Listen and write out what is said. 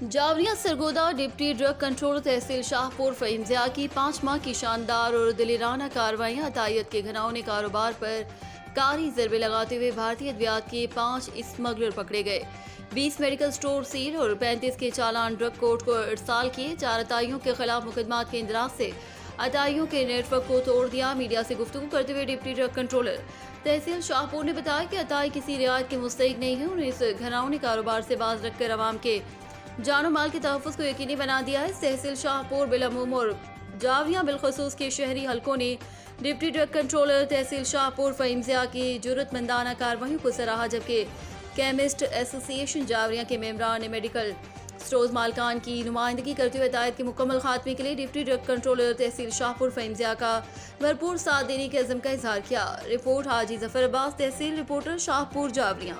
Javeria Sargodha deputy drug control तहसील शाहपुर फ़हीमज़िया की 5 माह की शानदार और दिलेराना कार्रवाइयाँ अतायत के घिनौने कारोबार पर कारी ज़रबे लगाते हुए भारतीय अद्वियात के 5 स्मगलर पकड़े गए। 20 मेडिकल स्टोर सील और 35 के चालान ड्रग कोर्ट को इरसाल किए। 4 अताइयों के खिलाफ मुकदमात के इंदराज से अताइयों के नेटवर्क को तोड़ दिया। मीडिया से गुफ्तगू करते हुए डिप्टी ड्रग कंट्रोलर तहसील शाहपुर ने बताया कि अताई किसी रियायत के मुस्तहिक नहीं है। उन्हें इस घिनौने कारोबार से बाज रखकर अवाम के जानो माल के तहफ़्फ़ुज़ को यकीनी बना दिया है। तहसील शाहपुर बिलअमूम और जावरिया बिलखसूस के शहरी हलकों ने डिप्टी ड्रग कंट्रोलर तहसील शाहपुर फ़हीमज़िया की जुर्रतमंदाना कार्रवाइयों को सराहा, जबकि केमिस्ट एसोसिएशन जावरिया के मेंबरान ने मेडिकल स्टोर्स मालकान की नुमाइंदगी करते हुए अदायत के मुकम्मल खात्मे के लिए डिप्टी ड्रग कंट्रोलर तहसील शाहपुर फ़हीमज़िया का भरपूर साथ देने के अज़म का इजहार किया। रिपोर्ट हाजी जफर अब्बास, तहसील रिपोर्टर शाहपुर जावरिया।